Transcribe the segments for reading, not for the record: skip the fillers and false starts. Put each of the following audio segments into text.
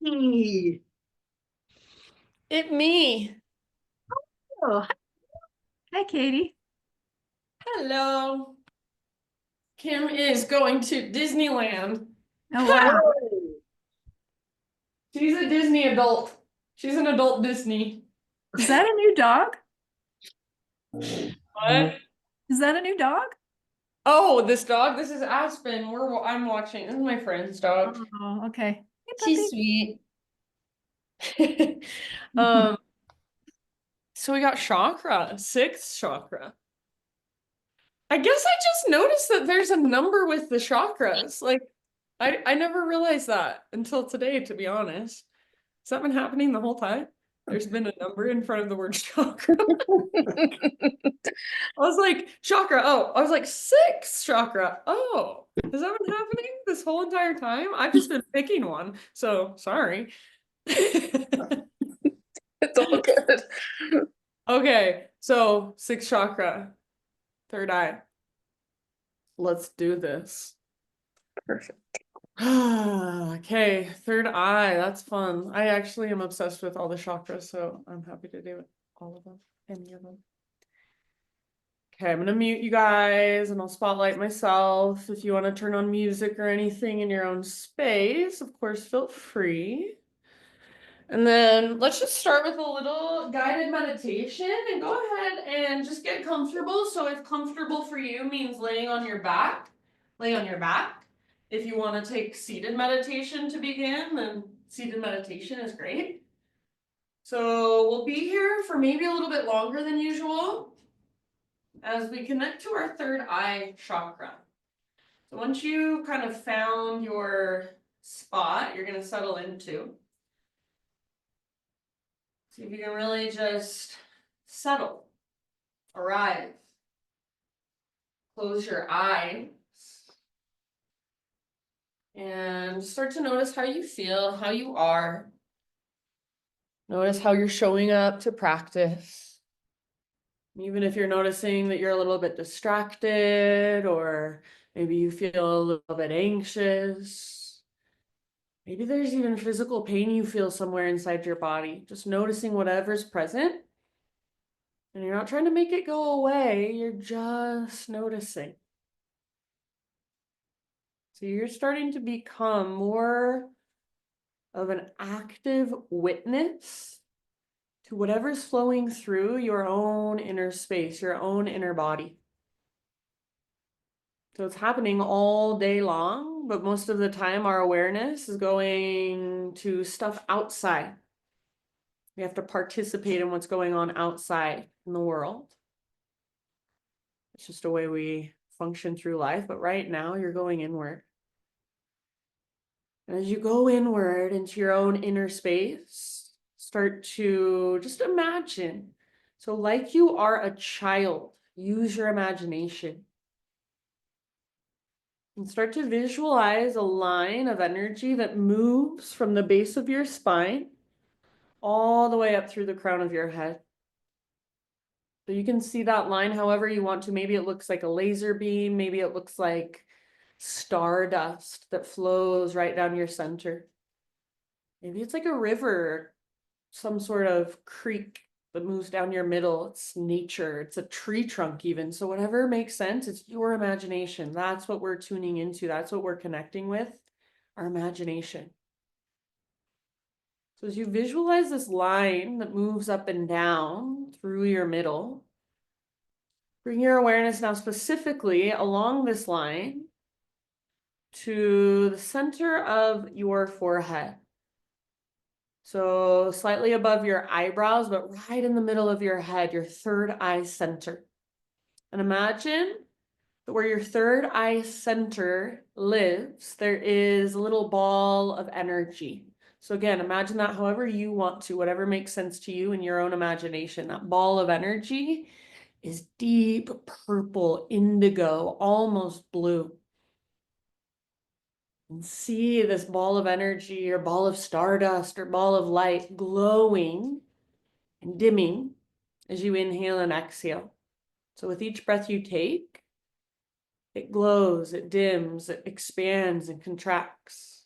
Hey. It me. Oh, hi, Katie. Hello. Kim is going to Disneyland. Oh, wow. Whoa. She's a Disney adult. She's an adult Disney. Is that a new dog? What? Is that a new dog? Oh, this dog. This is Aspen. I'm watching. This is my friend's dog. Oh, okay. Hey, She's puppy. sweet. Um, so we got chakra, sixth chakra. I guess I just noticed that there's a number with the chakras. Like, I never realized that until today, to be honest. Has that been happening the whole time? There's been a number in front of the word chakra. I was like, chakra. Oh, I was like, six chakra. Oh, has that been happening this whole entire time? I've just been picking one. So sorry. It's all good. Okay, so sixth chakra, third eye. Let's do this. Perfect. Okay, third eye. That's fun. I actually am obsessed with all the chakras, so I'm happy to do it. All of them, any of them. Okay, I'm gonna mute you guys and I'll spotlight myself. If you want to turn on music or anything in your own space, of course, feel free. And then let's just start with a little guided meditation and go ahead and just get comfortable. So if comfortable for you means laying on your back, lay on your back. If you want to take seated meditation to begin, then seated meditation is great. So we'll be here for maybe a little bit longer than usual as we connect to our third eye chakra. So once you kind of found your spot, you're going to settle into. See if you can really just settle, arrive. Close your eyes. And start to notice how you feel, how you are. Notice how you're showing up to practice. Even if you're noticing that you're a little bit distracted or maybe you feel a little bit anxious. Maybe there's even physical pain you feel somewhere inside your body. Just noticing whatever's present. And you're not trying to make it go away, you're just noticing. So you're starting to become more of an active witness to whatever's flowing through your own inner space, your own inner body. So it's happening all day long, but most of the time our awareness is going to stuff outside. We have to participate in what's going on outside in the world. It's just a way we function through life, but right now you're going inward. And as you go inward into your own inner space, start to just imagine. So like you are a child, use your imagination. And start to visualize a line of energy that moves from the base of your spine all the way up through the crown of your head. So you can see that line however you want to. Maybe it looks like a laser beam. Maybe it looks like stardust that flows right down your center. Maybe it's like a river, some sort of creek that moves down your middle. It's nature. It's a tree trunk even. So whatever makes sense, it's your imagination. That's what we're tuning into. That's what we're connecting with, our imagination. So as you visualize this line that moves up and down through your middle, bring your awareness now specifically along this line to the center of your forehead. So slightly above your eyebrows, but right in the middle of your head, your third eye center. And imagine that where your third eye center lives, there is a little ball of energy. So again, imagine that however you want to, whatever makes sense to you in your own imagination. That ball of energy is deep purple, indigo, almost blue. And see this ball of energy or ball of stardust or ball of light glowing and dimming as you inhale and exhale. So with each breath you take, it glows, it dims, it expands and contracts.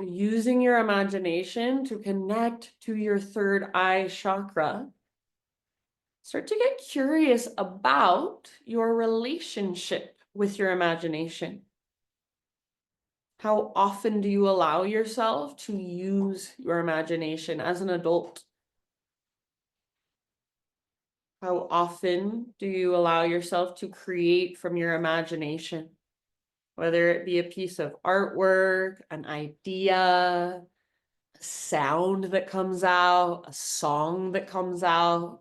So using your imagination to connect to your third eye chakra, start to get curious about your relationship with your imagination. How often do you allow yourself to use your imagination as an adult? How often do you allow yourself to create from your imagination? Whether it be a piece of artwork, an idea, a sound that comes out, a song that comes out,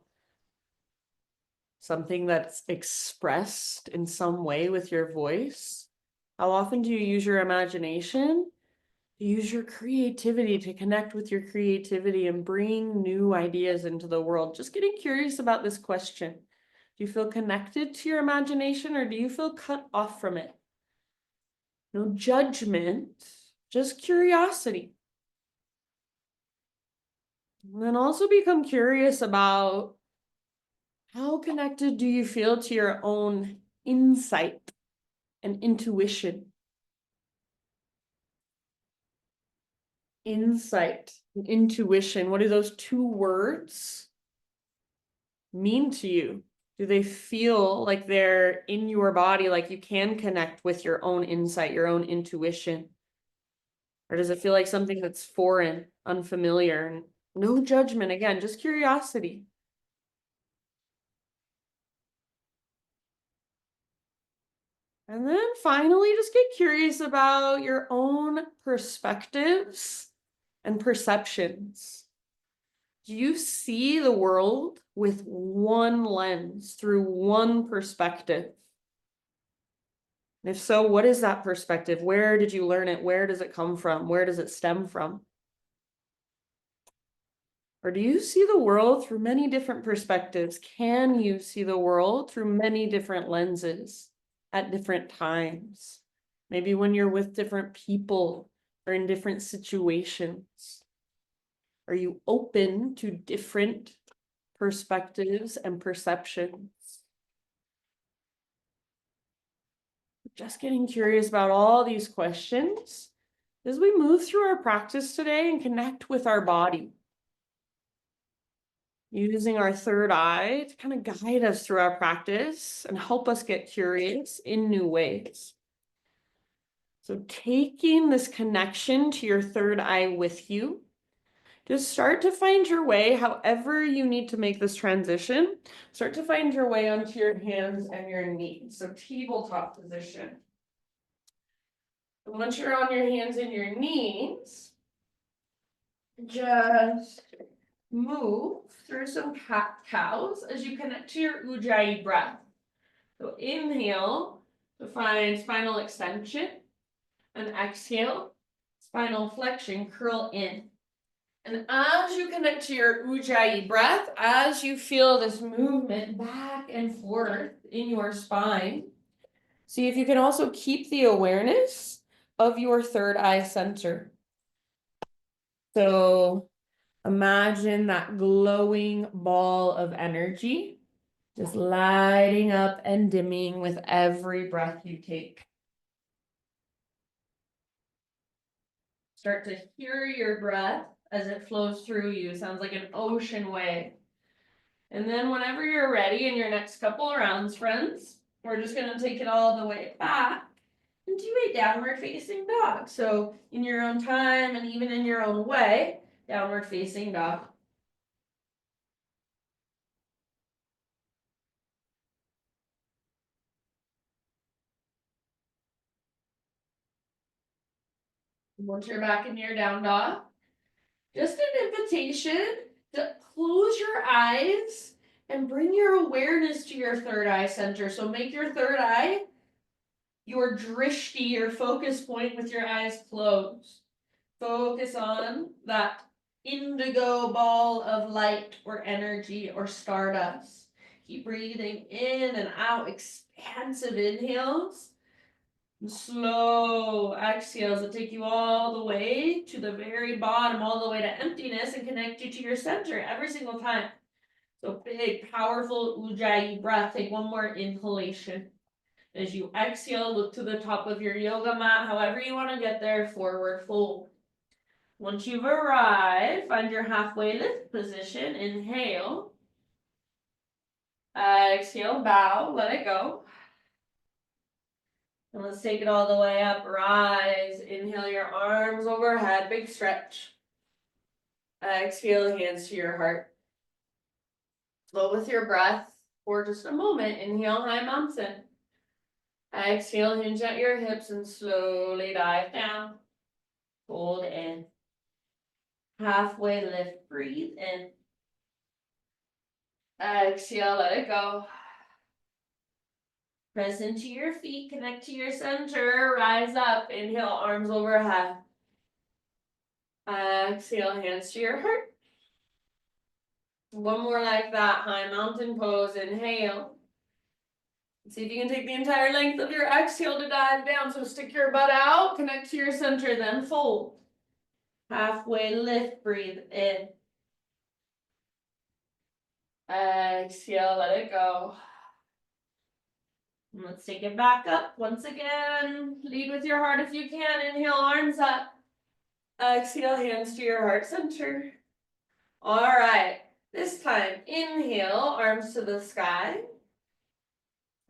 something that's expressed in some way with your voice. How often do you use your imagination? Use your creativity to connect with your creativity and bring new ideas into the world. Just getting curious about this question. Do you feel connected to your imagination or do you feel cut off from it? No judgment, just curiosity. And then also become curious about how connected do you feel to your own insight and intuition? Insight and intuition, what do those two words mean to you? Do they feel like they're in your body, like you can connect with your own insight, your own intuition? Or does it feel like something that's foreign, unfamiliar? And no judgment, again, just curiosity. And then finally, just get curious about your own perspectives and perceptions. Do you see the world with one lens, through one perspective? And if so, what is that perspective? Where did you learn it? Where does it come from? Where does it stem from? Or do you see the world through many different perspectives? Can you see the world through many different lenses at different times? Maybe when you're with different people or in different situations. Are you open to different perspectives and perceptions? Just getting curious about all these questions as we move through our practice today and connect with our body. Using our third eye to kind of guide us through our practice and help us get curious in new ways. So taking this connection to your third eye with you, just start to find your way, however you need to make this transition. Start to find your way onto your hands and your knees. So tabletop position. And once you're on your hands and your knees, just move through some cat-cows as you connect to your ujjayi breath. So inhale to find spinal extension, and exhale, spinal flexion, curl in. And as you connect to your ujjayi breath, as you feel this movement back and forth in your spine, see if you can also keep the awareness of your third eye center. So imagine that glowing ball of energy just lighting up and dimming with every breath you take. Start to hear your breath as it flows through you. Sounds like an ocean wave. And then whenever you're ready in your next couple rounds, friends, we're just going to take it all the way back into a downward facing dog. So in your own time and even in your own way, downward facing dog. Once you're back in your down dog, just an invitation to close your eyes and bring your awareness to your third eye center. So make your third eye your drishti, your focus point with your eyes closed. Focus on that indigo ball of light or energy or stardust. Keep breathing in and out, expansive inhales. Slow exhales that take you all the way to the very bottom, all the way to emptiness and connect you to your center every single time. So big, powerful ujjayi breath. Take one more inhalation. As you exhale, look to the top of your yoga mat, however you want to get there, forward fold. Once you've arrived, find your halfway lift position. Inhale. Exhale, bow, let it go. And let's take it all the way up. Rise. Inhale your arms overhead, big stretch. Exhale, hands to your heart. Flow with your breath for just a moment. Inhale, high mountain. Exhale, hinge at your hips and slowly dive down. Hold in. Halfway lift, breathe in. Exhale, let it go. Press into your feet, connect to your center, rise up. Inhale, arms overhead. Exhale, hands to your heart. One more like that, high mountain pose. Inhale. See if you can take the entire length of your exhale to dive down. So stick your butt out, connect to your center, then fold. Halfway lift, breathe in. Exhale, let it go. And let's take it back up once again. Lead with your heart if you can. Inhale, arms up. Exhale, hands to your heart center. All right, this time, inhale, arms to the sky.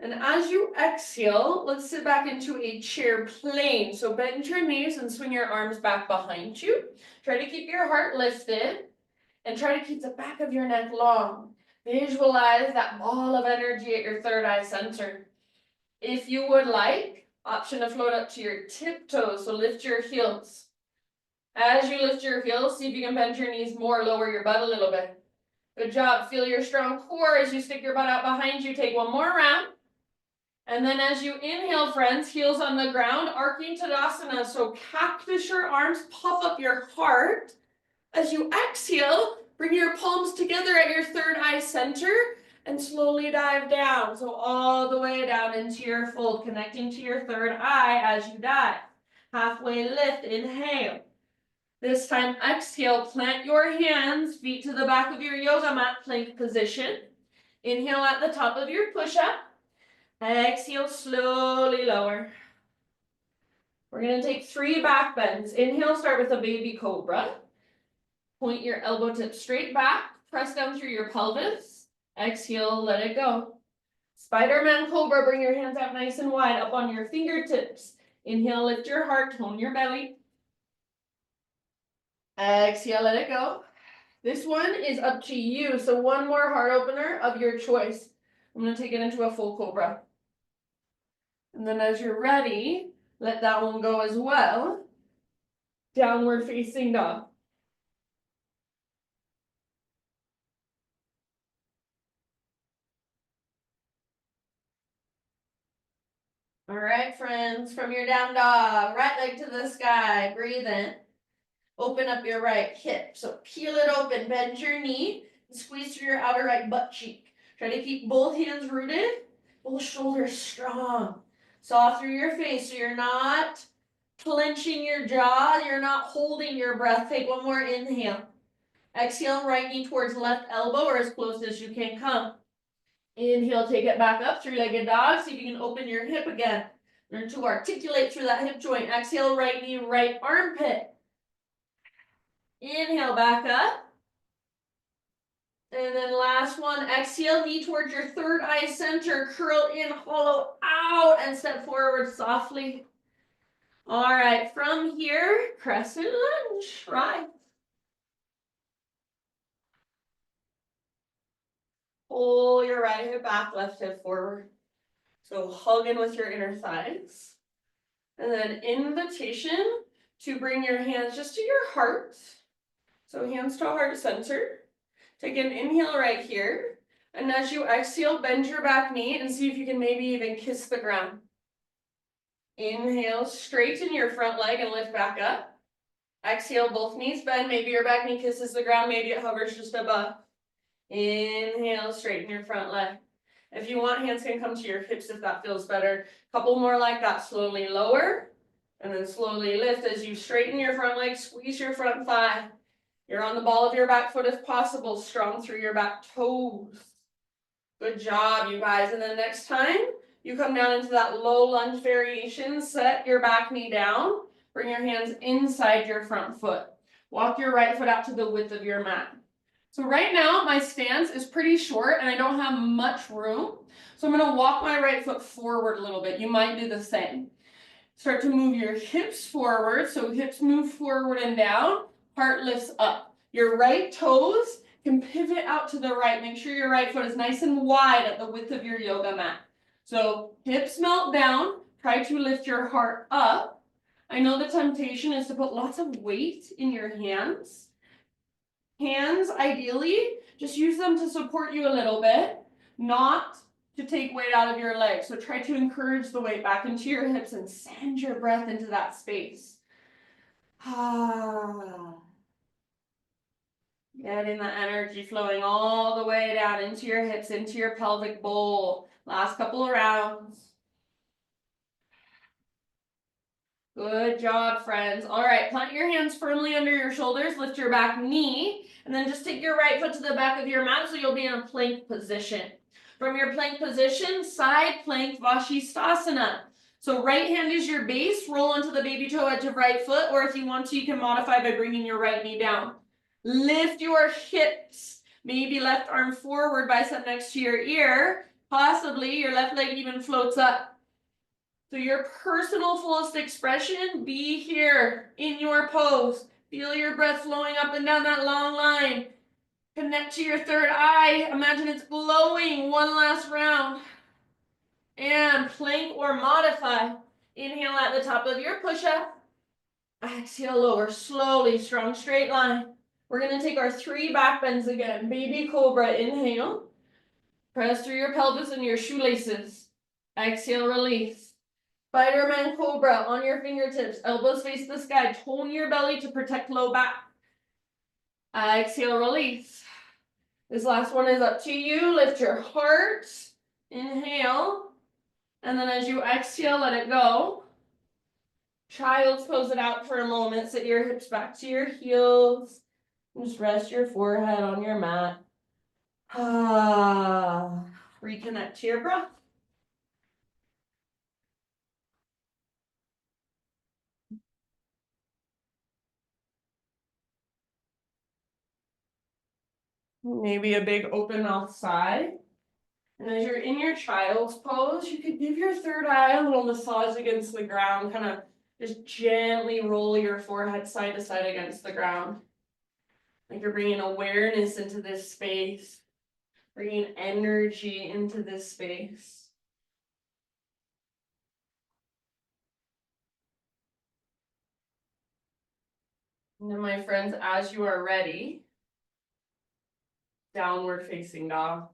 And as you exhale, let's sit back into a chair plane. So bend your knees and swing your arms back behind you. Try to keep your heart lifted and try to keep the back of your neck long. Visualize that ball of energy at your third eye center. If you would like, option to float up to your tiptoes, so lift your heels. As you lift your heels, see if you can bend your knees more, lower your butt a little bit. Good job. Feel your strong core as you stick your butt out behind you. Take one more round. And then as you inhale, friends, heels on the ground, arcing Tadasana. So cactus your arms, puff up your heart. As you exhale, bring your palms together at your third eye center and slowly dive down. So all the way down into your fold, connecting to your third eye as you dive. Halfway lift, inhale. This time, exhale, plant your hands, feet to the back of your yoga mat, plank position. Inhale at the top of your push-up. Exhale, slowly lower. We're going to take 3 back bends. Inhale, start with a baby cobra. Point your elbow tips straight back. Press down through your pelvis. Exhale, let it go. Spider-Man cobra, bring your hands out nice and wide, up on your fingertips. Inhale, lift your heart, tone your belly. Exhale, let it go. This one is up to you. So one more heart opener of your choice. I'm going to take it into a full cobra. And then as you're ready, let that one go as well. Downward facing dog. All right, friends, from your down dog, right leg to the sky, breathe in. Open up your right hip. So peel it open, bend your knee, and squeeze through your outer right butt cheek. Try to keep both hands rooted, both shoulders strong. Saw through your face so you're not clenching your jaw, you're not holding your breath. Take one more inhale. Exhale, right knee towards left elbow or as close as you can come. Inhale, take it back up, 3-legged dog. See if you can open your hip again. Learn to articulate through that hip joint. Exhale, right knee, right armpit. Inhale, back up. And then last one, exhale, knee towards your third eye center. Curl in, hollow out, and step forward softly. All right, from here, crescent lunge, right. Pull your right hip back, left hip forward. So hug in with your inner thighs. And then invitation to bring your hands just to your heart. So hands to heart center. Take an inhale right here. And as you exhale, bend your back knee and see if you can maybe even kiss the ground. Inhale, straighten your front leg and lift back up. Exhale, both knees bend. Maybe your back knee kisses the ground. Maybe it hovers just above. Inhale, straighten your front leg. If you want, hands can come to your hips if that feels better. Couple more like that. Slowly lower and then slowly lift as you straighten your front leg, squeeze your front thigh. You're on the ball of your back foot if possible, strong through your back toes. Good job, you guys. And then next time you come down into that low lunge variation, set your back knee down, bring your hands inside your front foot. Walk your right foot out to the width of your mat. So right now, my stance is pretty short and I don't have much room. So I'm gonna walk my right foot forward a little bit. You might do the same. Start to move your hips forward. So hips move forward and down, heart lifts up. Your right toes can pivot out to the right. Make sure your right foot is nice and wide at the width of your yoga mat. So hips melt down, try to lift your heart up. I know the temptation is to put lots of weight in your hands. Hands, ideally, just use them to support you a little bit, not to take weight out of your legs. So try to encourage the weight back into your hips and send your breath into that space. Getting the energy flowing all the way down into your hips, into your pelvic bowl. Last couple of rounds. Good job, friends. All right, plant your hands firmly under your shoulders, lift your back knee, and then just take your right foot to the back of your mat so you'll be in a plank position. From your plank position, side plank Vashisthasana. So right hand is your base, roll onto the baby toe edge of right foot, or if you want to, you can modify by bringing your right knee down. Lift your hips, maybe left arm forward, bicep next to your ear, possibly your left leg even floats up. So your personal fullest expression, be here in your pose. Feel your breath flowing up and down that long line. Connect to your third eye. Imagine it's glowing. One last round. And plank or modify. Inhale at the top of your push-up. Exhale, lower slowly, strong straight line. We're going to take our 3 back bends again. Baby cobra, inhale. Press through your pelvis and your shoelaces. Exhale, release. Spider-Man cobra on your fingertips, elbows face the sky, tone your belly to protect low back. Exhale, release. This last one is up to you. Lift your heart, inhale, and then as you exhale, let it go. Child's pose it out for a moment, sit your hips back to your heels, just rest your forehead on your mat. Reconnect to your breath. Maybe a big open mouth sigh. And as you're in your child's pose, you could give your third eye a little massage against the ground, kind of just gently roll your forehead side to side against the ground. Like you're bringing awareness into this space, bringing energy into this space. And then my friends, as you are ready, downward facing dog.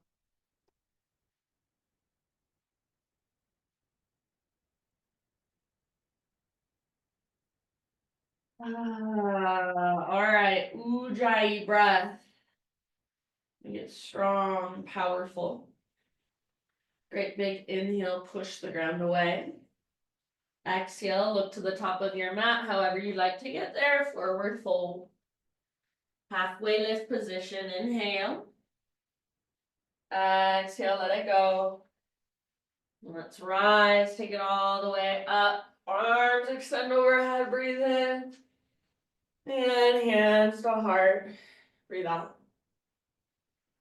All right, Ujjayi breath. Make it strong, powerful. Great big inhale, push the ground away. Exhale, look to the top of your mat, however you'd like to get there, forward fold. Halfway lift position, inhale. Exhale, let it go. Let's rise, take it all the way up. Arms extend overhead, breathe in. And hands to heart, breathe out.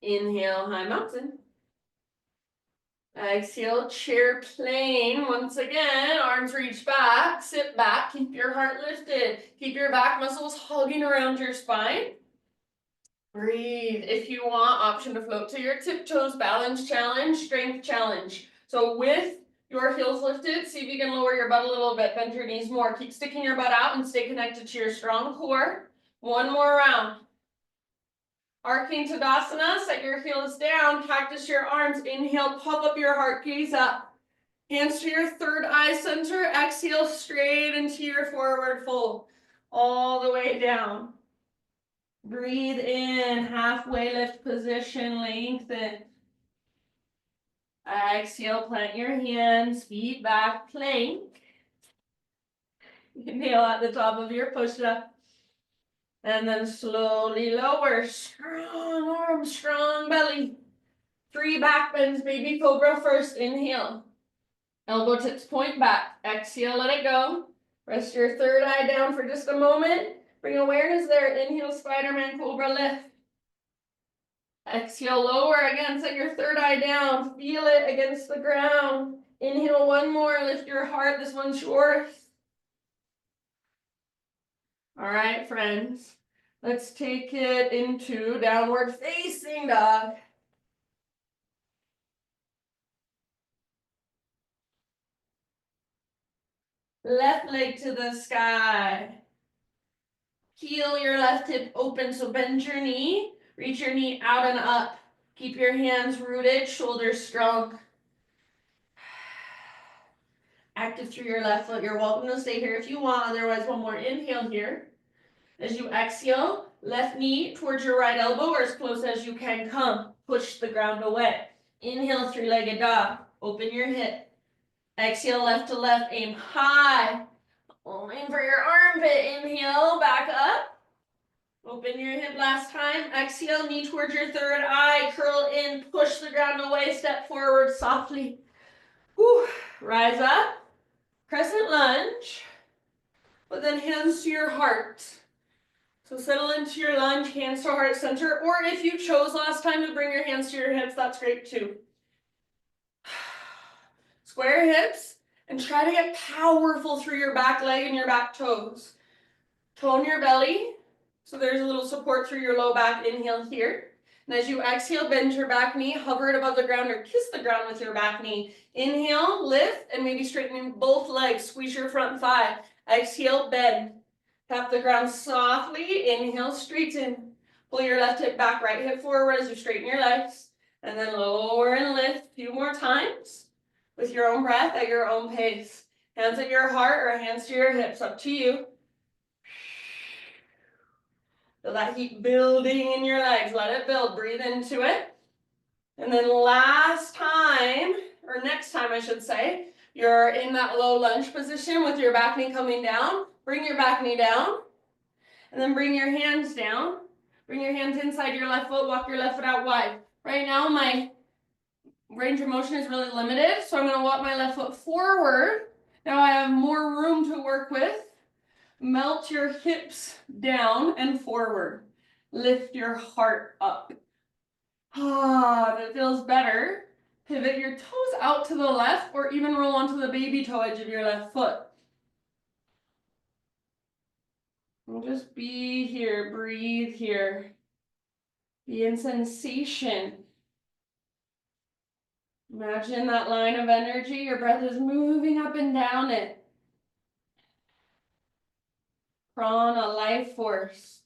Inhale, high mountain. Exhale, chair plane. Once again, arms reach back, sit back, keep your heart lifted. Keep your back muscles hugging around your spine. Breathe. If you want, option to float to your tiptoes, balance challenge, strength challenge. So with your heels lifted, see if you can lower your butt a little bit, bend your knees more. Keep sticking your butt out and stay connected to your strong core. One more round. Arcane Tadasana, set your heels down, cactus your arms, inhale, pop up your heart, gaze up. Hands to your third eye center, exhale straight into your forward fold, all the way down. Breathe in, halfway lift position, lengthen. Exhale, plant your hands, feet back, plank. Inhale at the top of your push-up. And then slowly lower, strong arms, strong belly. 3 back bends, baby cobra first, inhale. Elbow tips point back, exhale, let it go. Rest your third eye down for just a moment. Bring awareness there. Inhale, Spider-Man, Cobra, lift. Exhale, lower again, set your third eye down. Feel it against the ground. Inhale, one more, lift your heart. This one's yours. All right, friends. Let's take it into downward facing dog. Left leg to the sky. Heel your left hip open, so bend your knee. Reach your knee out and up. Keep your hands rooted, shoulders strong. Active through your left foot. You're welcome to stay here if you want. Otherwise, one more inhale here. As you exhale, left knee towards your right elbow or as close as you can come. Push the ground away. Inhale, three-legged dog. Open your hip. Exhale, left to left. Aim high. Aim for your armpit. Inhale, back up. Open your hip last time. Exhale, knee towards your third eye. Curl in, push the ground away. Step forward softly. Whew. Rise up. Crescent lunge. But then hands to your heart. So settle into your lunge, hands to heart center, or if you chose last time to bring your hands to your hips, that's great too. Square your hips and try to get powerful through your back leg and your back toes. Tone your belly, so there's a little support through your low back. Inhale here. And as you exhale, bend your back knee, hover it above the ground or kiss the ground with your back knee. Inhale, lift, and maybe straighten both legs. Squeeze your front thigh. Exhale, bend. Tap the ground softly. Inhale, straighten. Pull your left hip back, right hip forward as you straighten your legs. And then lower and lift a few more times with your own breath at your own pace. Hands at your heart or hands to your hips, up to you. Feel that heat building in your legs. Let it build. Breathe into it. And then last time, or next time I should say, you're in that low lunge position with your back knee coming down. Bring your back knee down. And then bring your hands down. Bring your hands inside your left foot. Walk your left foot out wide. Right now, my range of motion is really limited, so I'm going to walk my left foot forward. Now I have more room to work with. Melt your hips down and forward. Lift your heart up. Ah, that feels better. Pivot your toes out to the left or even roll onto the baby toe edge of your left foot. And just be here, breathe here. Be in sensation. Imagine that line of energy, your breath is moving up and down it. Prana, life force.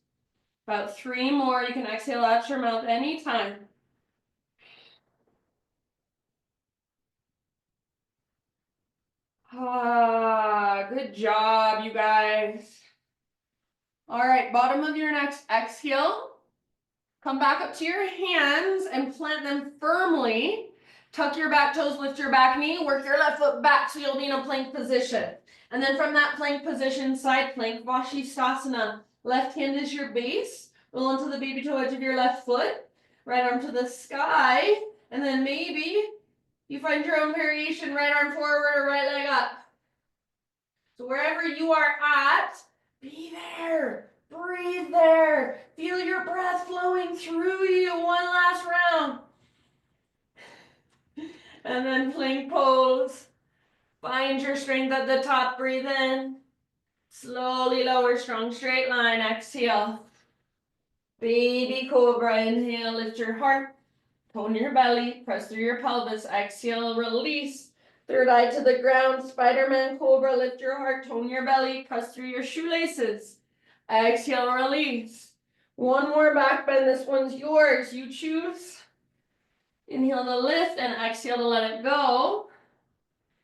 About 3 more. You can exhale out your mouth anytime. Ah, good job, you guys. All right, bottom of your next exhale. Come back up to your hands and plant them firmly. Tuck your back toes, lift your back knee, work your left foot back so you'll be in a plank position. And then from that plank position, side plank, Vashisthasana. Left hand is your base. Roll into the baby toe edge of your left foot. Right arm to the sky. And then maybe you find your own variation, right arm forward or right leg up. So wherever you are at, be there. Breathe there. Feel your breath flowing through you. One last round. And then plank pose. Find your strength at the top. Breathe in. Slowly lower, strong straight line. Exhale. Baby cobra. Inhale, lift your heart. Tone your belly. Press through your pelvis. Exhale, release. Third eye to the ground. Spider-Man cobra. Lift your heart. Tone your belly. Press through your shoelaces. Exhale, release. One more back bend. This one's yours. You choose. Inhale to lift and exhale to let it go.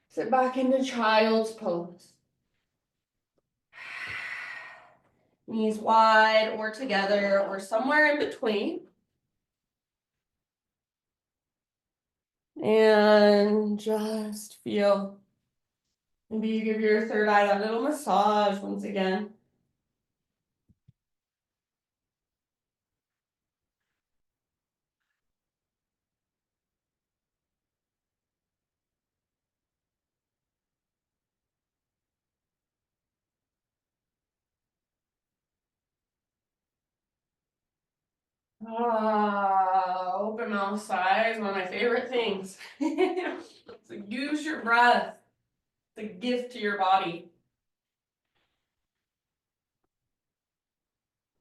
Sit back into child's pose. Knees wide or together or somewhere in between. And just feel. Maybe you give your third eye that little massage once again. Open mouth sigh is one of my favorite things. So use your breath. It's a gift to your body.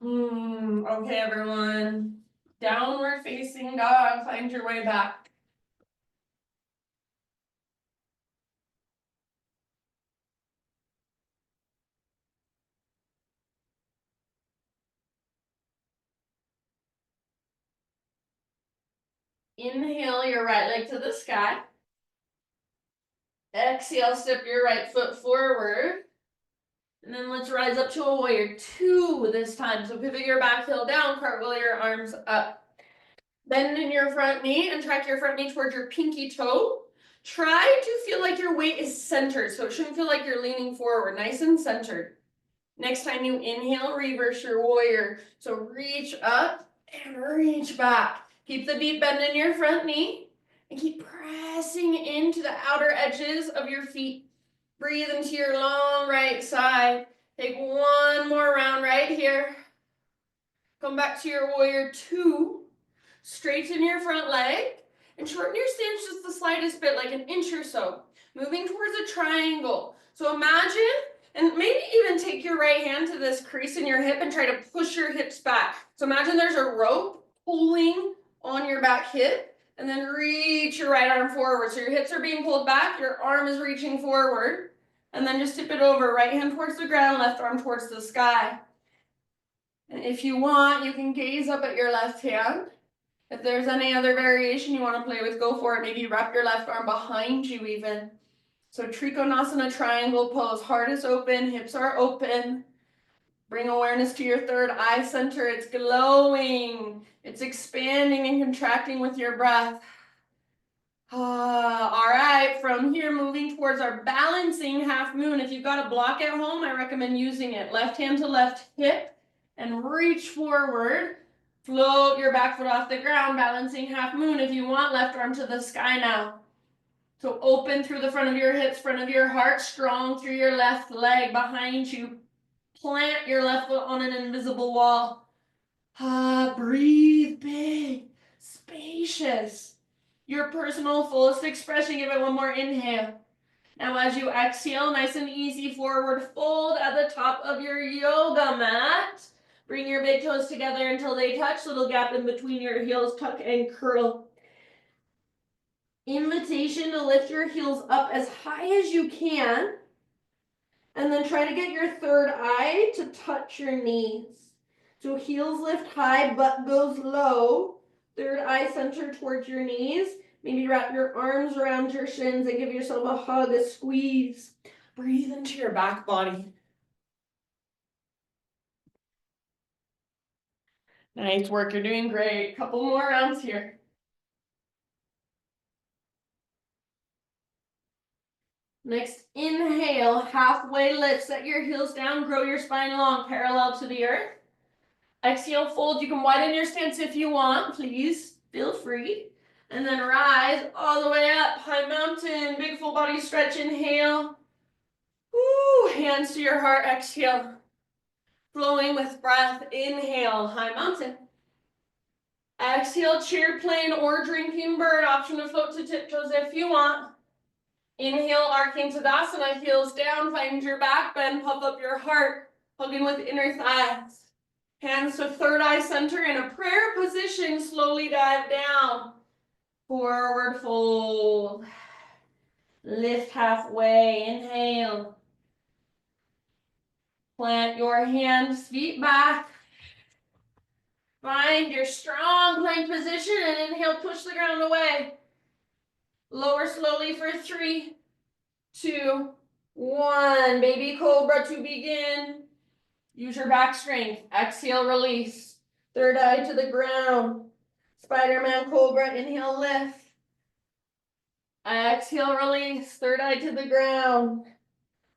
Okay, everyone. Downward facing dog. Find your way back. Inhale your right leg to the sky. Exhale, step your right foot forward. And then let's rise up to a warrior two this time. So pivot your back heel down, cartwheel your arms up. Bend in your front knee and track your front knee towards your pinky toe. Try to feel like your weight is centered, so it shouldn't feel like you're leaning forward, nice and centered. Next time you inhale, reverse your warrior. So reach up and reach back. Keep the deep bend in your front knee and keep pressing into the outer edges of your feet. Breathe into your long right side. Take one more round right here. Come back to your warrior two. Straighten your front leg and shorten your stance just the slightest bit, like an inch or so. Moving towards a triangle. So imagine, and maybe even take your right hand to this crease in your hip and try to push your hips back. So imagine there's a rope pulling on your back hip, and then reach your right arm forward. So your hips are being pulled back, your arm is reaching forward, and then just tip it over. Right hand towards the ground, left arm towards the sky. And if you want, you can gaze up at your left hand. If there's any other variation you want to play with, go for it. Maybe wrap your left arm behind you even. So Trikonasana triangle pose. Heart is open, hips are open. Bring awareness to your third eye center. It's glowing. It's expanding and contracting with your breath. All right, from here, moving towards our balancing half moon. If you've got a block at home, I recommend using it. Left hand to left hip and reach forward. Float your back foot off the ground, balancing half moon. If you want, left arm to the sky now. So open through the front of your hips, front of your heart, strong through your left leg behind you. Plant your left foot on an invisible wall. Breathe big, spacious. Your personal fullest expression. Give it one more inhale. Now as you exhale, nice and easy, forward fold at the top of your yoga mat. Bring your big toes together until they touch. Little gap in between your heels, tuck and curl. Invitation to lift your heels up as high as you can. And then try to get your third eye to touch your knees. So heels lift high, butt goes low. Third eye center towards your knees. Maybe wrap your arms around your shins and give yourself a hug, a squeeze. Breathe into your back body. Nice work, you're doing great. Couple more rounds here. Next, inhale, halfway lift. Set your heels down, grow your spine long, parallel to the earth. Exhale, fold. You can widen your stance if you want, please. Feel free. And then rise all the way up. High mountain, big full body stretch. Inhale. Woo, hands to your heart. Exhale. Flowing with breath. Inhale, high mountain. Exhale, chair plane or drinking bird. Option to float to tiptoes if you want. Inhale, arcing Tadasana, heels down. Find your back bend, puff up your heart. Hugging with inner thighs. Hands to third eye center in a prayer position. Slowly dive down. Forward fold. Lift halfway. Inhale. Plant your hands, feet back. Find your strong plank position and inhale, push the ground away. Lower slowly for 3, 2, 1. Baby cobra to begin. Use your back strength. Exhale, release. Third eye to the ground. Spider-Man cobra, inhale, lift. Exhale, release. Third eye to the ground.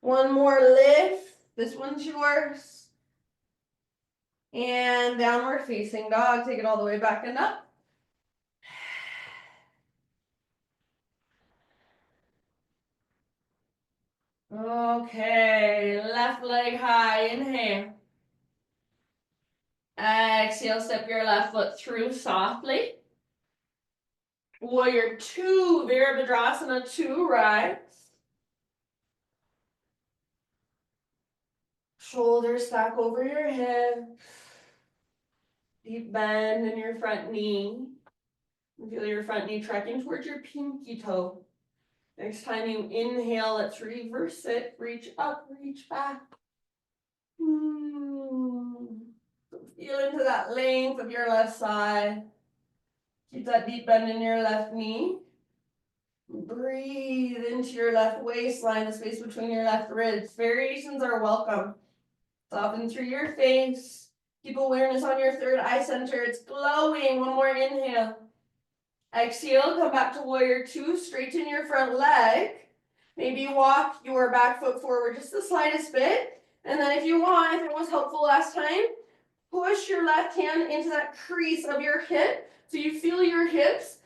One more lift. This one's yours. And downward facing dog. Take it all the way back and up. Okay, left leg high, inhale. Exhale, step your left foot through softly. Warrior 2, Virabhadrasana 2, rise. Shoulders stack over your hips. Deep bend in your front knee. And feel your front knee trekking towards your pinky toe. Next time you inhale, let's reverse it. Reach up, reach back. Feel into that length of your left side. Keep that deep bend in your left knee. Breathe into your left waistline, the space between your left ribs. Variations are welcome. Soften through your face. Keep awareness on your third eye center. It's glowing. One more inhale. Exhale, come back to warrior 2. Straighten your front leg. Maybe walk your back foot forward just the slightest bit. And then if you want, if it was helpful last time, push your left hand into that crease of your hip so you feel your hips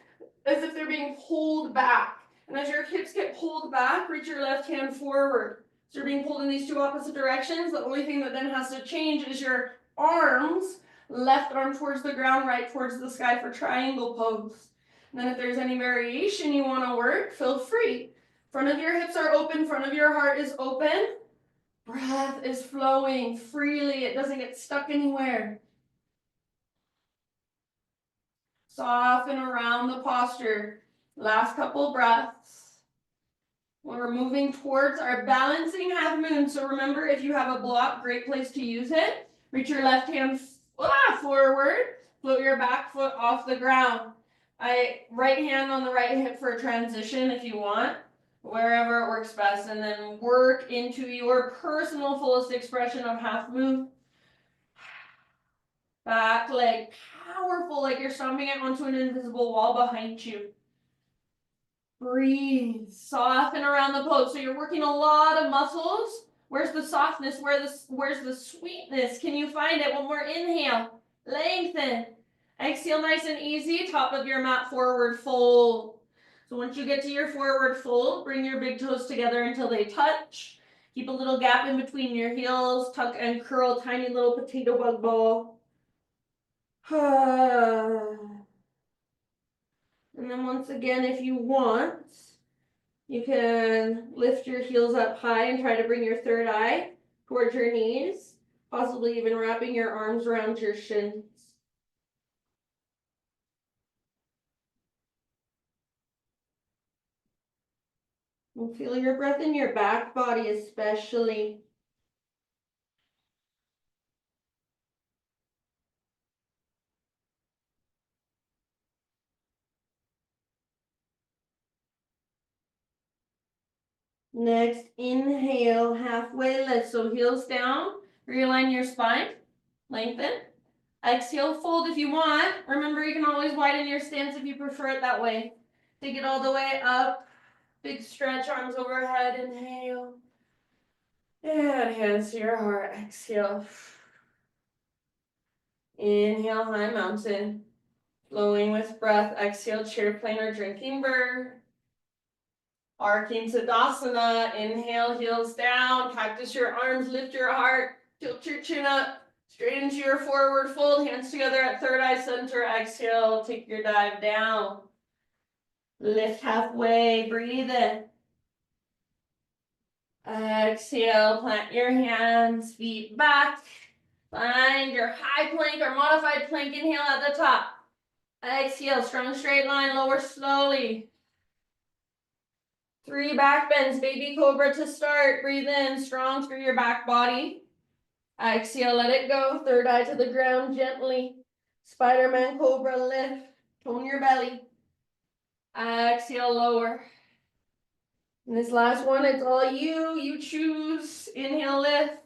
as if they're being pulled back. And as your hips get pulled back, reach your left hand forward. So you're being pulled in these two opposite directions. The only thing that then has to change is your arms. Left arm towards the ground, right towards the sky for triangle pose. And then if there's any variation you want to work, feel free. Front of your hips are open, front of your heart is open. Breath is flowing freely. It doesn't get stuck anywhere. Soften around the posture. Last couple breaths. We're moving towards our balancing half moon. So remember, if you have a block, great place to use it. Reach your left hand forward. Float your back foot off the ground. Right hand on the right hip for a transition if you want. Wherever it works best. And then work into your personal fullest expression of half moon. Back leg powerful, like you're stomping it onto an invisible wall behind you. Breathe, soften around the pose. So you're working a lot of muscles. Where's the softness? Where's the sweetness? Can you find it? One more inhale, lengthen. Exhale, nice and easy. Top of your mat, forward fold. So once you get to your forward fold, bring your big toes together until they touch. Keep a little gap in between your heels. Tuck and curl, tiny little potato bug ball. And then once again, if you want, you can lift your heels up high and try to bring your third eye towards your knees, possibly even wrapping your arms around your shins. And feel your breath in your back body especially. Next, inhale, halfway lift. So heels down, realign your spine, lengthen. Exhale, fold if you want. Remember, you can always widen your stance if you prefer it that way. Take it all the way up. Big stretch, arms overhead, inhale. And hands to your heart, exhale. Inhale, high mountain. Flowing with breath, exhale, chair plane or drinking bird. Arcing Tadasana, inhale, heels down, cactus your arms, lift your heart, tilt your chin up, straight into your forward fold, hands together at third eye center, exhale, take your dive down. Lift halfway, breathe in. Exhale, plant your hands, feet back. Find your high plank or modified plank, inhale at the top. Exhale, strong straight line, lower slowly. 3 back bends, baby cobra to start. Breathe in, strong through your back body. Exhale, let it go. Third eye to the ground gently. Spider-Man cobra, lift. Tone your belly. Exhale, lower. And this last one, it's all you. You choose. Inhale, lift.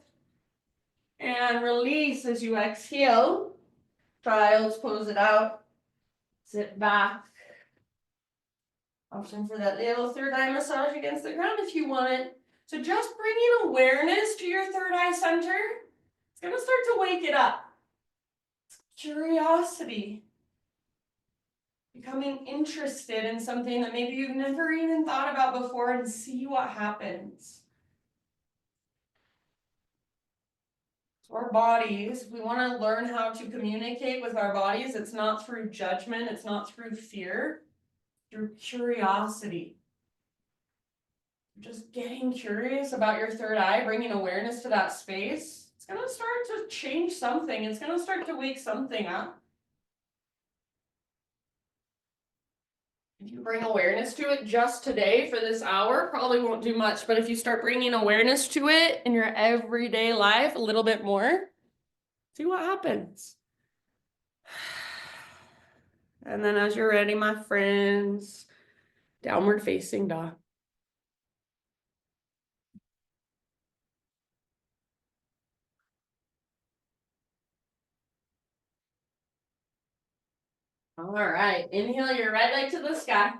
And release as you exhale. Child's pose it out. Sit back. Option for that little third eye massage against the ground if you want it. So just bringing awareness to your third eye center. It's going to start to wake it up. Curiosity. Becoming interested in something that maybe you've never even thought about before and see what happens. Our bodies, we want to learn how to communicate with our bodies. It's not through judgment, it's not through fear, through curiosity. Just getting curious about your third eye, bringing awareness to that space, it's going to start to change something. It's going to start to wake something up. If you bring awareness to it just today for this hour, probably won't do much. But if you start bringing awareness to it in your everyday life a little bit more, see what happens. And then as you're ready, my friends, downward facing dog. All right, inhale your right leg to the sky.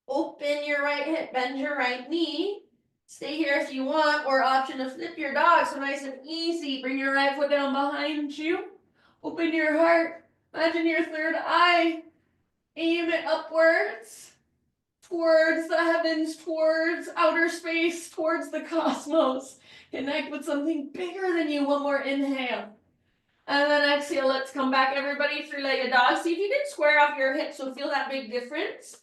Open your right hip, bend your right knee. Stay here if you want, or option to flip your dog, so nice and easy. Bring your right foot down behind you. Open your heart. Imagine your third eye. Aim it upwards, towards the heavens, towards outer space, towards the cosmos. Connect with something bigger than you. One more inhale. And then exhale, let's come back, everybody, three-legged dog. See if you can square off your hips, so feel that big difference.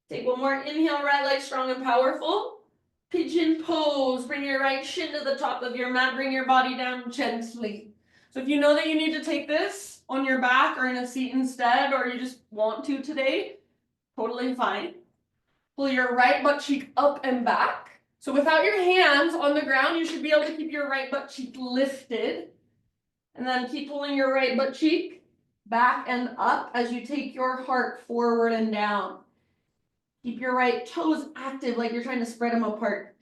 Take one more inhale, right leg strong and powerful. Pigeon pose, bring your right shin to the top of your mat, bring your body down gently. So if you know that you need to take this on your back or in a seat instead, or you just want to today, totally fine. Pull your right butt cheek up and back. So without your hands on the ground, you should be able to keep your right butt cheek lifted. And then keep pulling your right butt cheek back and up as you take your heart forward and down. Keep your right toes active like you're trying to spread them apart.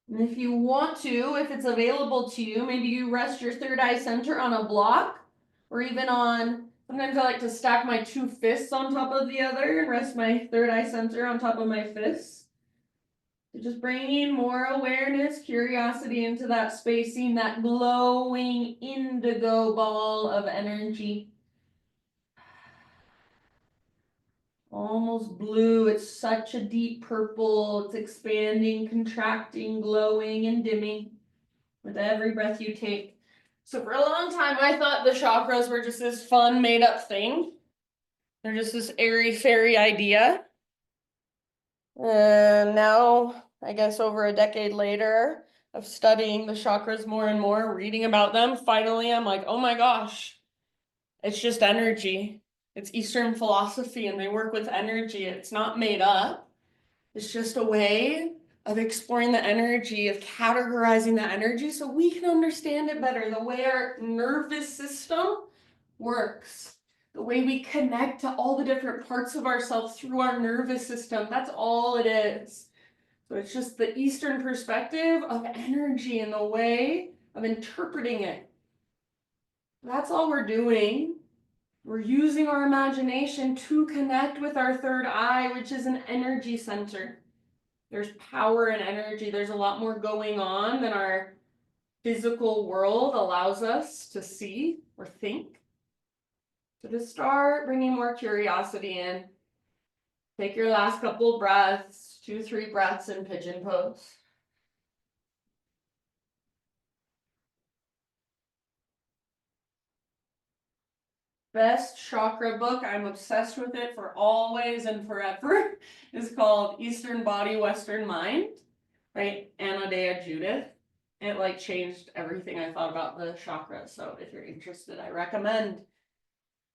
And if you want to, if it's available to you, maybe you rest your third eye center on a block or even on, sometimes I like to stack my two fists on top of the other and rest my third eye center on top of my fists. So just bringing more awareness, curiosity into that space, seeing that glowing indigo ball of energy. Almost blue, it's such a deep purple, it's expanding, contracting, glowing, and dimming with every breath you take. So for a long time, I thought the chakras were just this fun, made-up thing. They're just this airy-fairy idea. And now, I guess over a decade later of studying the chakras more and more, reading about them, finally I'm like, oh my gosh, it's just energy. It's Eastern philosophy and they work with energy. It's not made up. It's just a way of exploring the energy, of categorizing the energy so we can understand it better, the way our nervous system works, the way we connect to all the different parts of ourselves through our nervous system. That's all it is. So it's just the Eastern perspective of energy and the way of interpreting it. That's all we're doing. We're using our imagination to connect with our third eye, which is an energy center. There's power and energy. There's a lot more going on than our physical world allows us to see or think. So to start bringing more curiosity in, take your last couple breaths, 2-3 breaths in pigeon pose. Best chakra book, I'm obsessed with it for always and forever, is called Eastern Body, Western Mind, right? Anodea Judith. It like changed everything I thought about the chakras. So if you're interested, I recommend.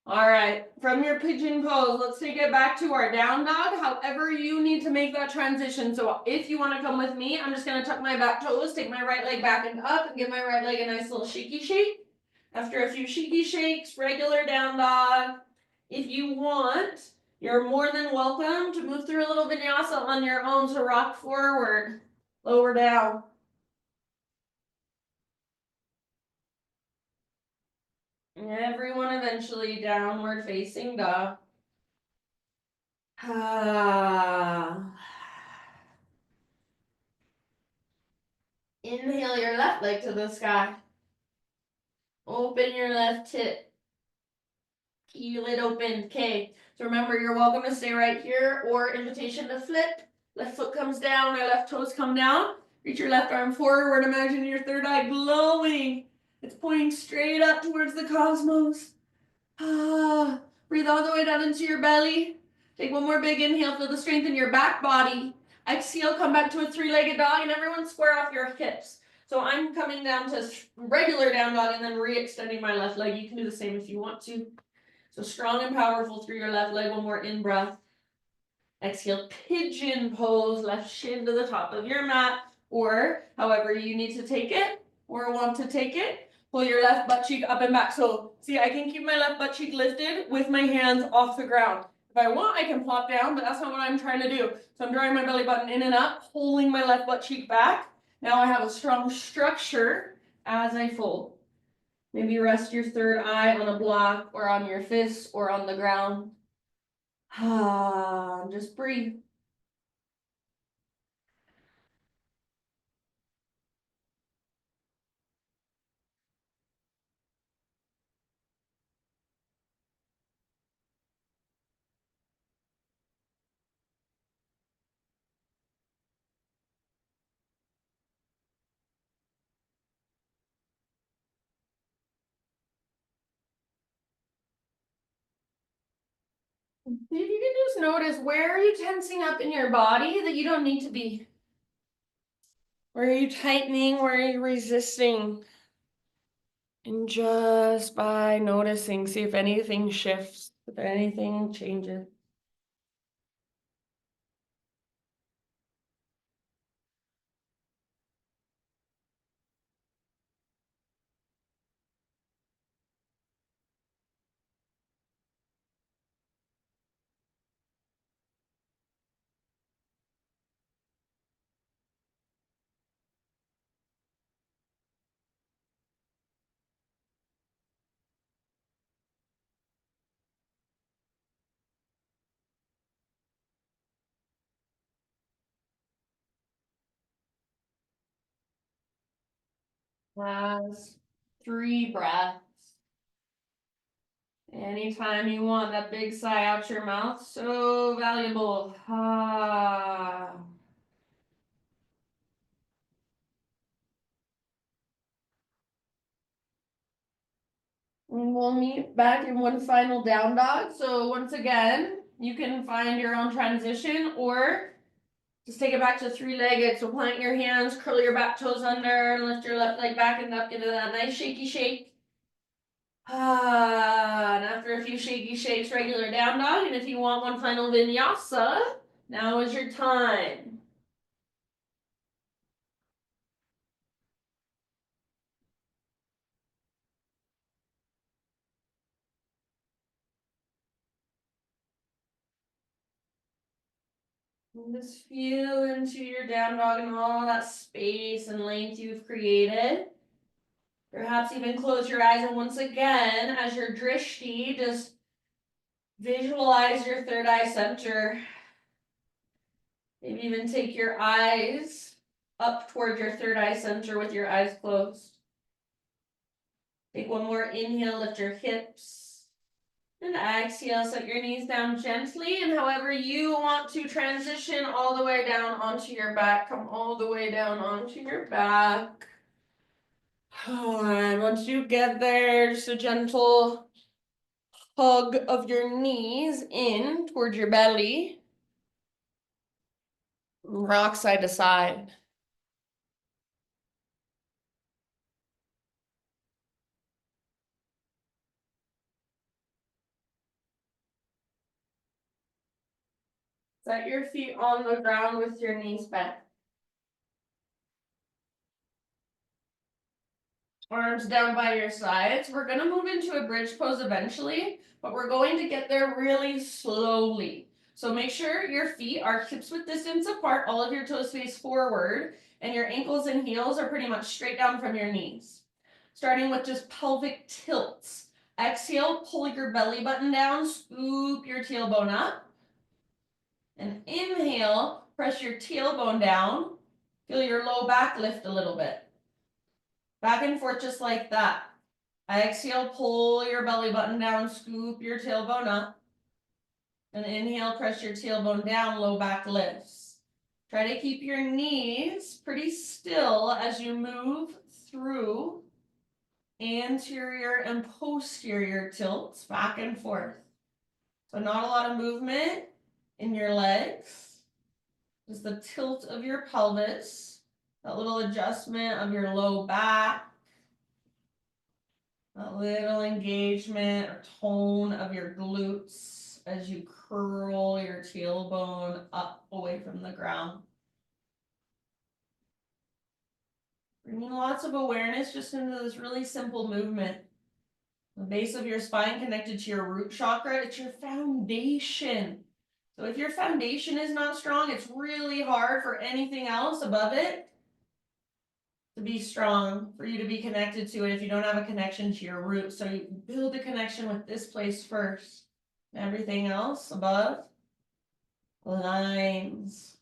All right, from your pigeon pose, let's take it back to our down dog. However you need to make that transition. So if you want to come with me, I'm just going to tuck my back toes, take my right leg back and up, and give my right leg a nice little shaky shake. After a few shaky shakes, regular down dog. If you want, you're more than welcome to move through a little vinyasa on your own to rock forward, lower down. Everyone eventually downward facing dog. Inhale your left leg to the sky. Open your left hip. Heel it open. Okay. So remember, you're welcome to stay right here or invitation to flip. Left foot comes down, our left toes come down. Reach your left arm forward. Imagine your third eye glowing. It's pointing straight up towards the cosmos. Ah, breathe all the way down into your belly. Take one more big inhale. Feel the strength in your back body. Exhale, come back to a three-legged dog, and everyone square off your hips. So I'm coming down to regular down dog and then re-extending my left leg. You can do the same if you want to. So strong and powerful through your left leg. One more in breath. Exhale, pigeon pose, left shin to the top of your mat, or however you need to take it or want to take it. Pull your left butt cheek up and back. So see, I can keep my left butt cheek lifted with my hands off the ground. If I want, I can plop down, but that's not what I'm trying to do. So I'm drawing my belly button in and up, pulling my left butt cheek back. Now I have a strong structure as I fold. Maybe rest your third eye on a block or on your fists or on the ground. Just breathe. See if you can just notice, where are you tensing up in your body that you don't need to be? Where are you tightening? Where are you resisting? And just by noticing, see if anything shifts, if anything changes. Last 3 breaths. Anytime you want that big sigh out your mouth, so valuable. And we'll meet back in one final down dog. So once again, you can find your own transition or just take it back to three-legged. So plant your hands, curl your back toes under, and lift your left leg back and up into that nice shaky shake. And after a few shaky shakes, regular down dog. And if you want one final vinyasa, now is your time. And just feel into your down dog and all that space and length you've created. Perhaps even close your eyes, and once again, as your drishti, just visualize your third eye center. Maybe even take your eyes up toward your third eye center with your eyes closed. Take one more inhale, lift your hips. And exhale, set your knees down gently. And however you want to transition all the way down onto your back, come all the way down onto your back. And once you get there, just a gentle hug of your knees in towards your belly. Rock side to side. Set your feet on the ground with your knees bent. Arms down by your sides. We're going to move into a bridge pose eventually, but we're going to get there really slowly. So make sure your feet are hips width distance apart, all of your toes face forward, and your ankles and heels are pretty much straight down from your knees. Starting with just pelvic tilts. Exhale, pull your belly button down, scoop your tailbone up. And inhale, press your tailbone down. Feel your low back lift a little bit. Back and forth just like that. Exhale, pull your belly button down, scoop your tailbone up. And inhale, press your tailbone down, low back lifts. Try to keep your knees pretty still as you move through anterior and posterior tilts back and forth. So not a lot of movement in your legs, just the tilt of your pelvis, that little adjustment of your low back, a little engagement or tone of your glutes as you curl your tailbone up away from the ground. Bringing lots of awareness just into this really simple movement. The base of your spine connected to your root chakra, it's your foundation. So if your foundation is not strong, it's really hard for anything else above it to be strong, for you to be connected to it if you don't have a connection to your root. So you build a connection with this place first. Everything else above lines.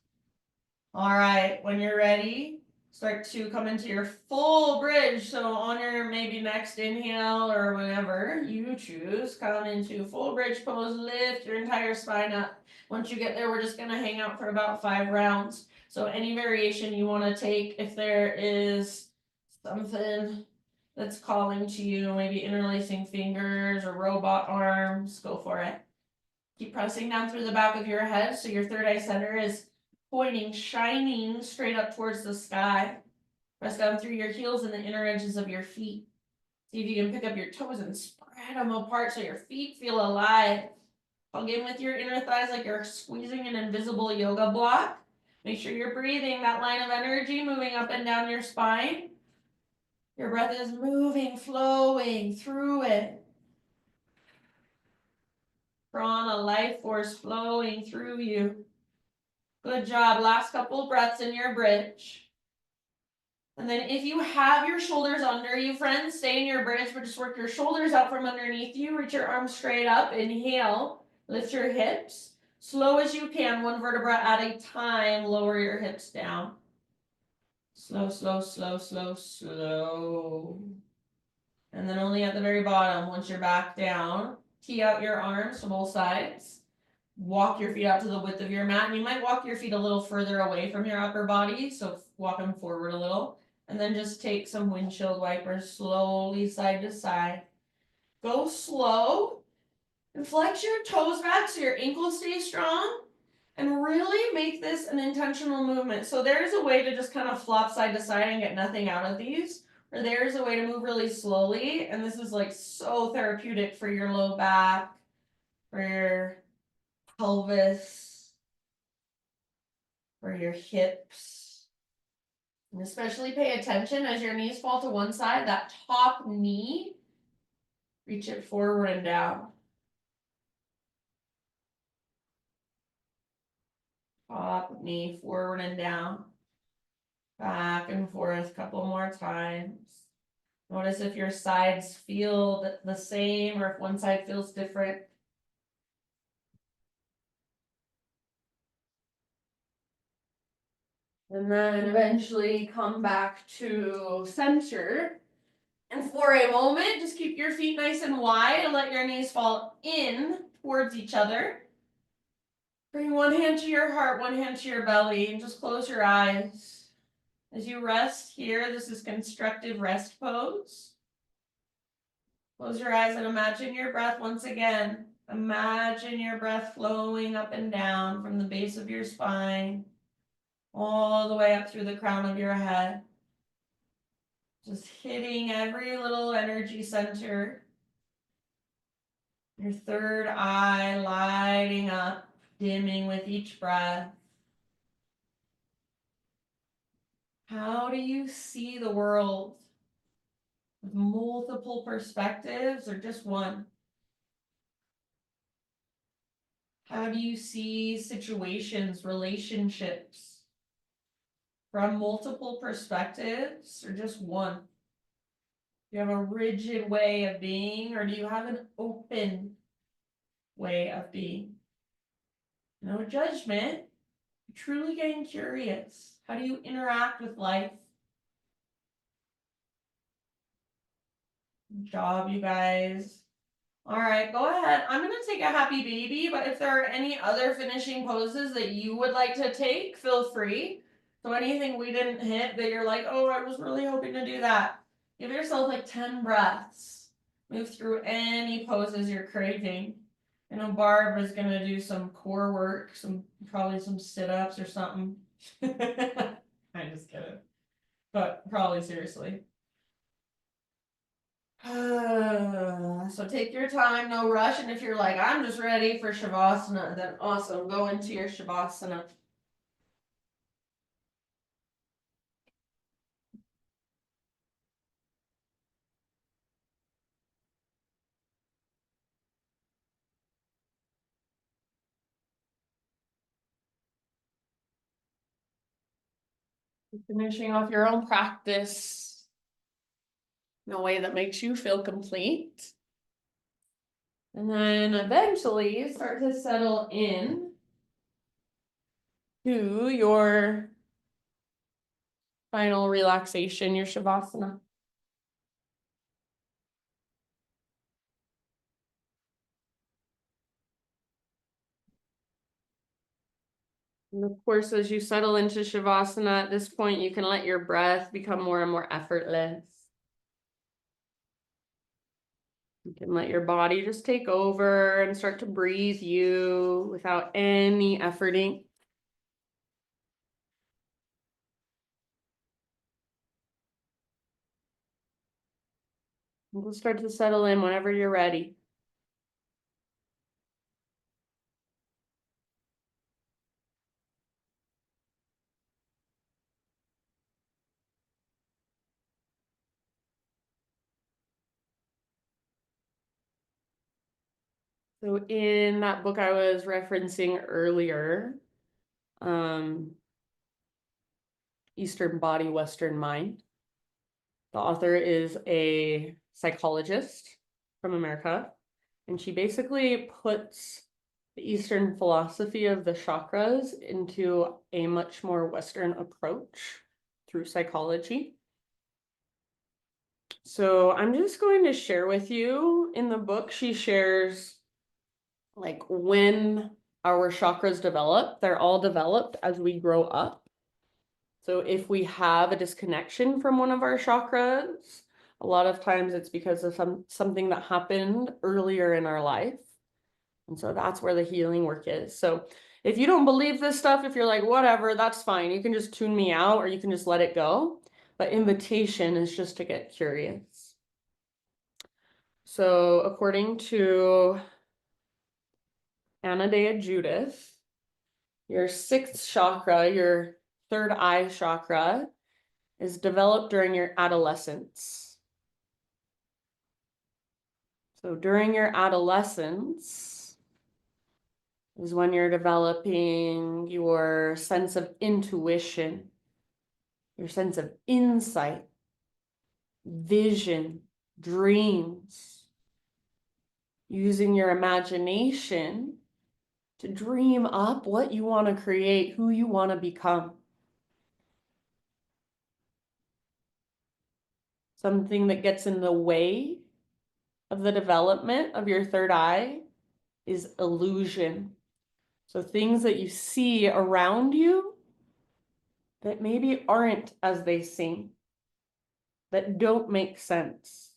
All right, when you're ready, start to come into your full bridge. So on your maybe next inhale or whenever you choose, come into full bridge pose, lift your entire spine up. Once you get there, we're just gonna hang out for about 5 rounds. So any variation you wanna take, if there is something that's calling to you, maybe interlacing fingers or robot arms, go for it. Keep pressing down through the back of your head so your third eye center is pointing, shining straight up towards the sky. Press down through your heels and the inner edges of your feet. See if you can pick up your toes and spread them apart so your feet feel alive. Hug in with your inner thighs like you're squeezing an invisible yoga block. Make sure you're breathing that line of energy moving up and down your spine. Your breath is moving, flowing through it. Prana, life force flowing through you. Good job. Last couple breaths in your bridge. And then if you have your shoulders under you, friends, stay in your bridge, but just work your shoulders out from underneath you. Reach your arms straight up. Inhale. Lift your hips. Slow as you can, one vertebra at a time. Lower your hips down. Slow, slow, slow, slow, slow. And then only at the very bottom, once you're back down, tee out your arms to both sides. Walk your feet out to the width of your mat. And you might walk your feet a little further away from your upper body. So walk them forward a little. And then just take some windshield wipers slowly side to side. Go slow. And flex your toes back so your ankles stay strong. And really make this an intentional movement. So there's a way to just kind of flop side to side and get nothing out of these. Or there's a way to move really slowly. And this is like so therapeutic for your low back, for your pelvis, for your hips. And especially pay attention as your knees fall to one side, that top knee, reach it forward and down. Top knee forward and down. Back and forth a couple more times. Notice if your sides feel the same or if one side feels different. And then eventually come back to center. And for a moment, just keep your feet nice and wide and let your knees fall in towards each other. Bring one hand to your heart, one hand to your belly, and just close your eyes. As you rest here, this is constructive rest pose. Close your eyes and imagine your breath once again. Imagine your breath flowing up and down from the base of your spine, all the way up through the crown of your head. Just hitting every little energy center. Your third eye lighting up, dimming with each breath. How do you see the world? With multiple perspectives or just one? How do you see situations, relationships? From multiple perspectives or just one? Do you have a rigid way of being or do you have an open way of being? No judgment, truly getting curious. How do you interact with life? Good job, you guys. All right, go ahead. I'm gonna take a happy baby, but if there are any other finishing poses that you would like to take, feel free. So anything we didn't hit that you're like, oh, I was really hoping to do that. Give yourself like 10 breaths. Move through any poses you're craving. I know Barb is gonna do some core work, probably some sit-ups or something. I just kidding. But probably seriously. So take your time, no rush, and if you're like, I'm just ready for Shavasana, then awesome, go into your Shavasana. Finishing off your own practice in a way that makes you feel complete. And then eventually start to settle in to your final relaxation, your Shavasana. And of course, as you settle into Shavasana, at this point, you can let your breath become more and more effortless. You can let your body just take over and start to breathe you without any efforting. We'll start to settle in whenever you're ready. So in that book I was referencing earlier, Eastern Body, Western Mind, the author is a psychologist from America, and she basically puts the Eastern philosophy of the chakras into a much more Western approach through psychology. So I'm just going to share with you, in the book, she shares like when our chakras develop. They're all developed as we grow up. So if we have a disconnection from one of our chakras, a lot of times it's because of something that happened earlier in our life. And so that's where the healing work is. So if you don't believe this stuff, if you're like, whatever, that's fine. You can just tune me out or you can just let it go. But invitation is just to get curious. So according to Anadea Judith, your sixth chakra, your third eye chakra, is developed during your adolescence. So during your adolescence is when you're developing your sense of intuition, your sense of insight, vision, dreams, using your imagination to dream up what you want to create, who you want to become. Something that gets in the way of the development of your third eye is illusion. So things that you see around you that maybe aren't as they seem, that don't make sense.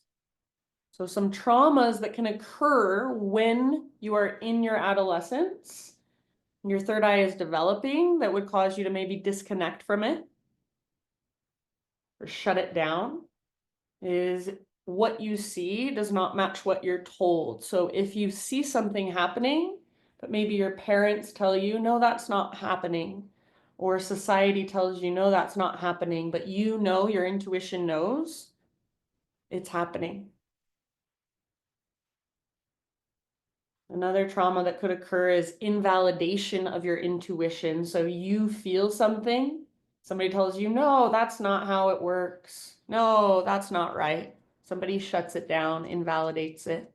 So some traumas that can occur when you are in your adolescence, your third eye is developing, that would cause you to maybe disconnect from it or shut it down, is what you see does not match what you're told. So if you see something happening, but maybe your parents tell you, no, that's not happening, or society tells you, no, that's not happening, but you know, your intuition knows it's happening. Another trauma that could occur is invalidation of your intuition. So you feel something, somebody tells you, no, that's not how it works. No, that's not right. Somebody shuts it down, invalidates it.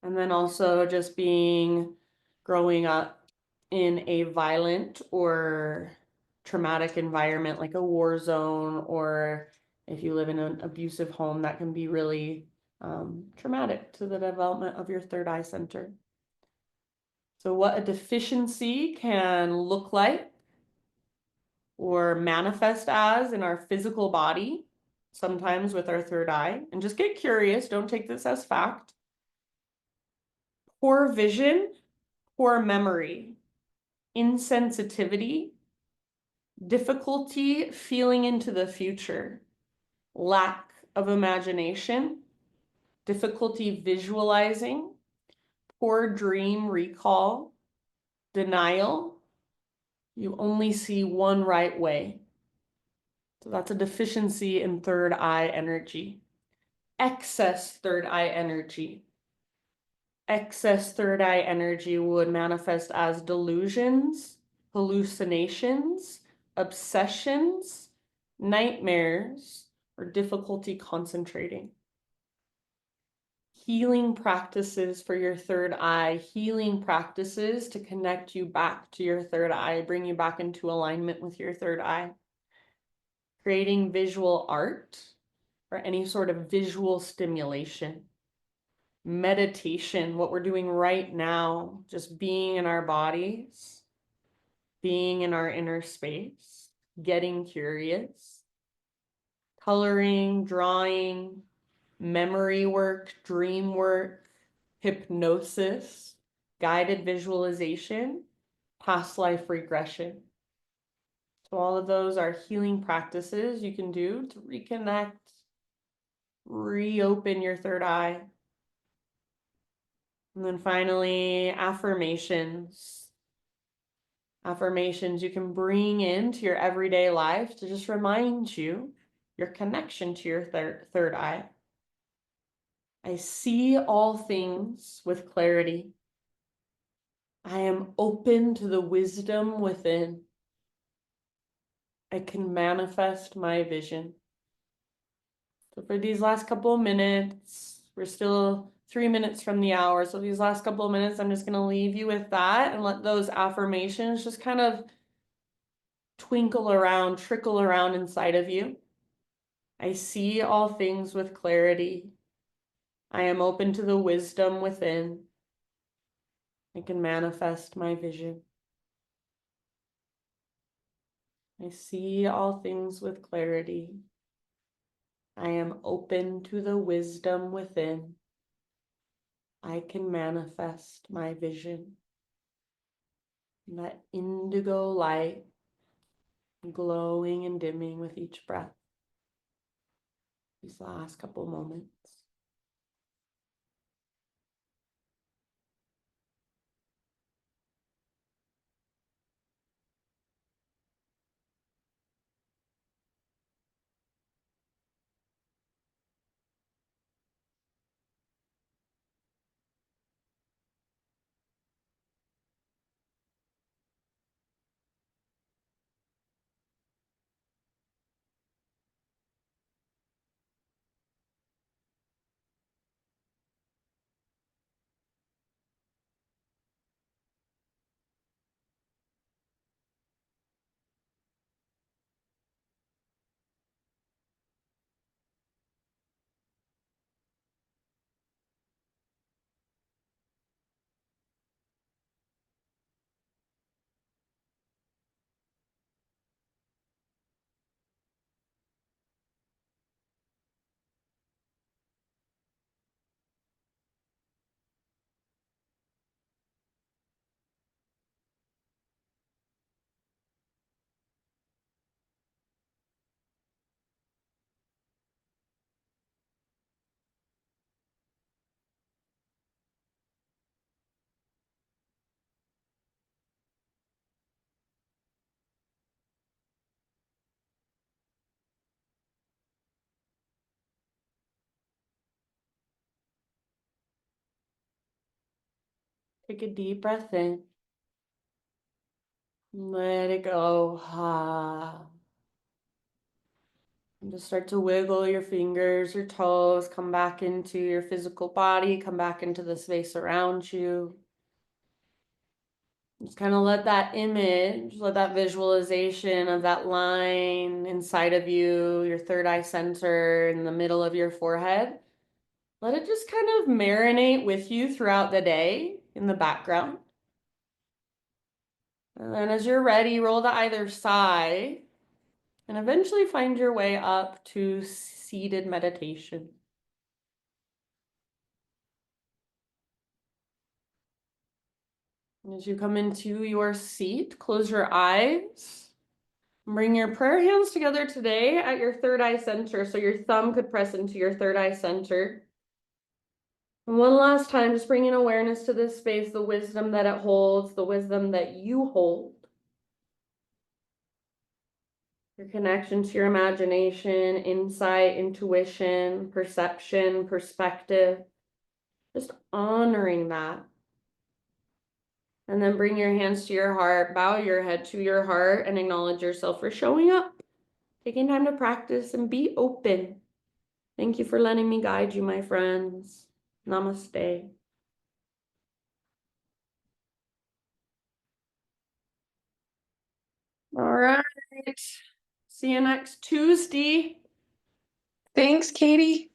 And then also just growing up in a violent or traumatic environment like a war zone, or if you live in an abusive home, that can be really traumatic to the development of your third eye center. So what a deficiency can look like or manifest as in our physical body, sometimes with our third eye, and just get curious, don't take this as fact. Poor vision, poor memory, insensitivity, difficulty feeling into the future, lack of imagination, difficulty visualizing, poor dream recall, denial. You only see one right way. So that's a deficiency in third eye energy. Excess third eye energy. Excess third eye energy would manifest as delusions, hallucinations, obsessions, nightmares, or difficulty concentrating. Healing practices for your third eye, healing practices to connect you back to your third eye, bring you back into alignment with your third eye. Creating visual art or any sort of visual stimulation. Meditation, what we're doing right now, just being in our bodies, being in our inner space, getting curious, coloring, drawing, memory work, dream work, hypnosis, guided visualization, past life regression. So all of those are healing practices you can do to reconnect, reopen your third eye. And then finally, affirmations. Affirmations you can bring into your everyday life to just remind you your connection to your third eye. I see all things with clarity. I am open to the wisdom within. I can manifest my vision. So for these last couple of minutes, we're still 3 minutes from the hour. So these last couple of minutes, I'm just going to leave you with that and let those affirmations just kind of twinkle around, trickle around inside of you. I see all things with clarity. I am open to the wisdom within. I can manifest my vision. I see all things with clarity. I am open to the wisdom within. I can manifest my vision. And that indigo light glowing and dimming with each breath. These last couple moments. Take a deep breath in. Let it go. And just start to wiggle your fingers, your toes, come back into your physical body, come back into the space around you. Just kind of let that image, let that visualization of that line inside of you, your third eye center in the middle of your forehead, let it just kind of marinate with you throughout the day in the background. And then as you're ready, roll to either side and eventually find your way up to seated meditation. And as you come into your seat, close your eyes. Bring your prayer hands together today at your third eye center. So your thumb could press into your third eye center. And one last time, just bringing awareness to this space, the wisdom that it holds, the wisdom that you hold. Your connection to your imagination, insight, intuition, perception, perspective. Just honoring that. And then bring your hands to your heart, bow your head to your heart, and acknowledge yourself for showing up, taking time to practice and be open. Thank you for letting me guide you, my friends. Namaste. All right. See you next Tuesday. Thanks, Katie.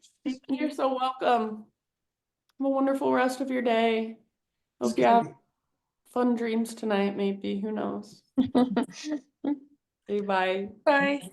You're so welcome. Have a wonderful rest of your day. Hope you have fun dreams tonight, maybe. Who knows? Say bye. Bye.